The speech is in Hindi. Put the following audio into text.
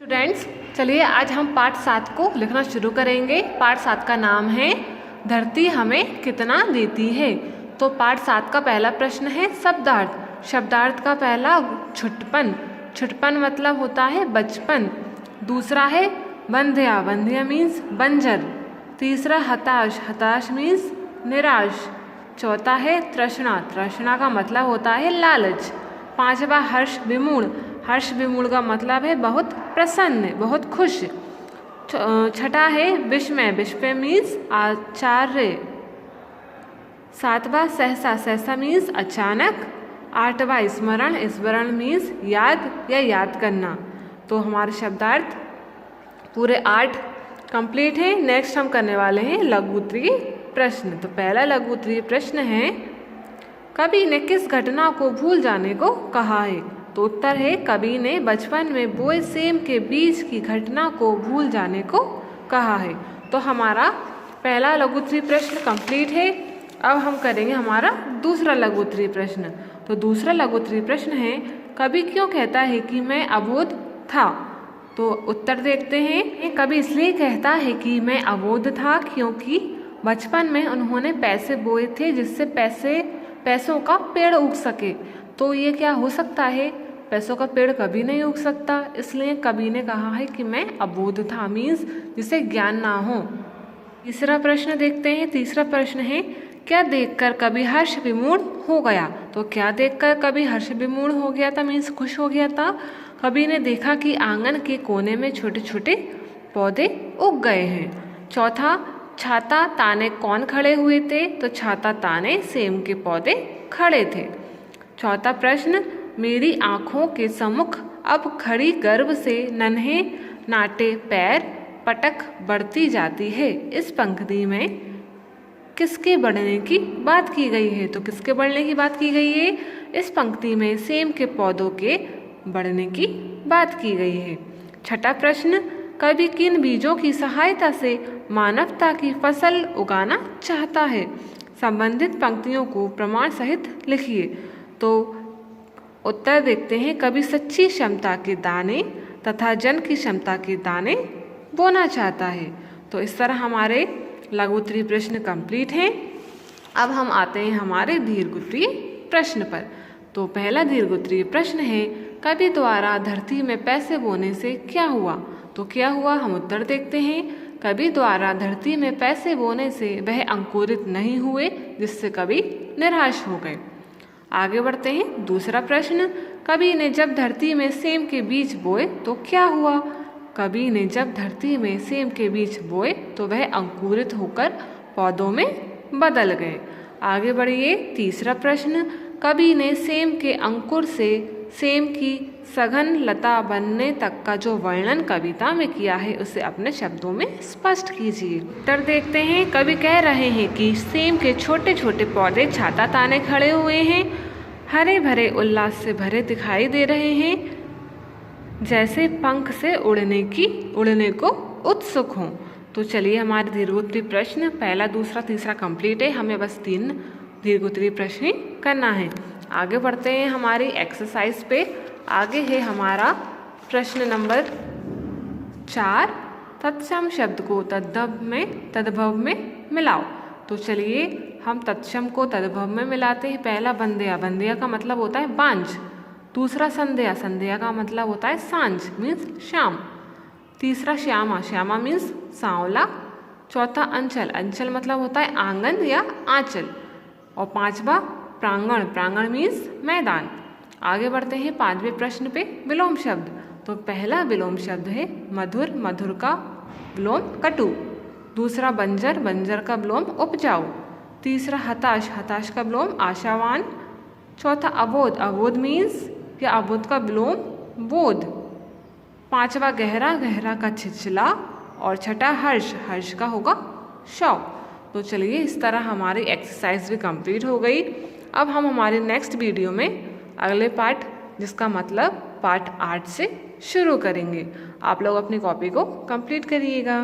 स्टूडेंट्स, चलिए आज हम पाठ 7 को लिखना शुरू करेंगे। पाठ 7 का नाम है धरती हमें कितना देती है। तो पाठ 7 का पहला प्रश्न है शब्दार्थ। शब्दार्थ का पहला छुटपन। छुटपन मतलब होता है बचपन। दूसरा है बंध्या। बंध्या मीन्स बंजर। तीसरा हताश। हताश मीन्स निराश। चौथा है तृष्णा। तृष्णा का मतलब होता है लालच। पांचवा हर्ष विमूढ़। हर्ष विमूढ़ का मतलब है बहुत प्रसन्न, बहुत खुश। छठा है विस्मय। विस्मय मीन्स आश्चर्य। सातवां सहसा। सहसा मीन्स अचानक। आठवां स्मरण। स्मरण मीन्स याद या याद करना। तो हमारे शब्दार्थ पूरे 8 कंप्लीट हैं। नेक्स्ट हम करने वाले हैं लघु उत्तरीय प्रश्न। तो पहला लघु उत्तरीय प्रश्न है कवि ने किस घटना को भूल जाने को कहा है। तो उत्तर है कवि ने बचपन में बोए सेम के बीज की घटना को भूल जाने को कहा है। तो हमारा पहला लघु उत्तरीय प्रश्न कंप्लीट है। अब हम करेंगे हमारा दूसरा लघु उत्तरीय प्रश्न। तो दूसरा लघु उत्तरीय प्रश्न है कवि क्यों कहता है कि मैं अबोध था। तो उत्तर देखते हैं। कवि इसलिए कहता है कि मैं अबोध था क्योंकि बचपन में उन्होंने पैसे बोए थे जिससे पैसों का पेड़ उग सके। तो ये क्या हो सकता है, पैसों का पेड़ कभी नहीं उग सकता। इसलिए कवि ने कहा है कि मैं अबोध था, मीन्स जिसे ज्ञान ना हो। तीसरा प्रश्न देखते हैं। तीसरा प्रश्न है क्या देखकर कवि हर्ष विमूढ़ हो गया। तो क्या देखकर कवि हर्ष विमूढ़ हो गया था, मीन्स खुश हो गया था। कवि ने देखा कि आंगन के कोने में छोटे छोटे पौधे उग गए हैं। चौथा छाता ताने कौन खड़े हुए थे। तो छाता ताने सेम के पौधे खड़े थे। चौथा प्रश्न मेरी आँखों के सम्मुख अब खड़ी गर्व से नन्हे नाटे पैर पटक बढ़ती जाती है। इस पंक्ति में किसके बढ़ने की बात की गई है। तो किसके बढ़ने की बात की गई है, इस पंक्ति में सेम के पौधों के बढ़ने की बात की गई है। छठा प्रश्न कवि किन बीजों की सहायता से मानवता की फसल उगाना चाहता है। संबंधित पंक्तियों को प्रमाण सहित लिखिए। तो उत्तर देखते हैं कवि सच्ची क्षमता के दाने तथा जन की क्षमता के दाने बोना चाहता है। तो इस तरह हमारे लघु उत्तरीय प्रश्न कंप्लीट हैं। अब हम आते हैं हमारे दीर्घ उत्तरीय प्रश्न पर। तो पहला दीर्घ उत्तरीय प्रश्न है कवि द्वारा धरती में पैसे बोने से क्या हुआ। तो क्या हुआ, हम उत्तर देखते हैं। कवि द्वारा धरती में पैसे बोने से वह अंकुरित नहीं हुए जिससे कवि निराश हो गए। आगे बढ़ते हैं। दूसरा प्रश्न कवि ने जब धरती में सेम के बीज बोए तो क्या हुआ। कवि ने जब धरती में सेम के बीज बोए तो वह अंकुरित होकर पौधों में बदल गए। आगे बढ़िए। तीसरा प्रश्न कवि ने सेम के अंकुर से सेम की सघन लता बनने तक का जो वर्णन कविता में किया है उसे अपने शब्दों में स्पष्ट कीजिए। उत्तर देखते हैं। कवि कह रहे हैं कि सेम के छोटे छोटे पौधे छाता ताने खड़े हुए हैं, हरे भरे उल्लास से भरे दिखाई दे रहे हैं, जैसे पंख से उड़ने को उत्सुक हों। तो चलिए हमारे दीर्घोत्तरीय प्रश्न पहला दूसरा तीसरा कंप्लीट है। हमें बस 3 दीर्घोत्तरीय प्रश्न करना है। आगे बढ़ते हैं हमारी एक्सरसाइज पे। आगे है हमारा प्रश्न नंबर 4 तत्सम शब्द को तद्भव में मिलाओ। तो चलिए हम तत्सम को तद्भव में मिलाते हैं। पहला बंध्या। बंध्या का मतलब होता है बांझ। दूसरा संध्या। संध्या का मतलब होता है सांझ, मीन्स शाम। तीसरा श्यामा। श्यामा मीन्स सांवला। चौथा अंचल। अंचल मतलब होता है आंगन या आंचल। और पांचवा प्रांगण। प्रांगण मीन्स मैदान। आगे बढ़ते हैं 5वें प्रश्न पे विलोम शब्द। तो पहला विलोम शब्द है मधुर। मधुर का विलोम कटु। दूसरा बंजर। बंजर का विलोम उपजाऊ। तीसरा हताश। हताश का विलोम आशावान। चौथा अबोध। अबोध मीन्स या अबोध का विलोम बोध। पांचवा गहरा। गहरा का छिछला। और छठा हर्ष। हर्ष का होगा शौक। तो चलिए इस तरह हमारी एक्सरसाइज भी कंप्लीट हो गई। अब हम हमारे नेक्स्ट वीडियो में अगले पार्ट जिसका मतलब पार्ट 8 से शुरू करेंगे। आप लोग अपनी कॉपी को कंप्लीट करिएगा।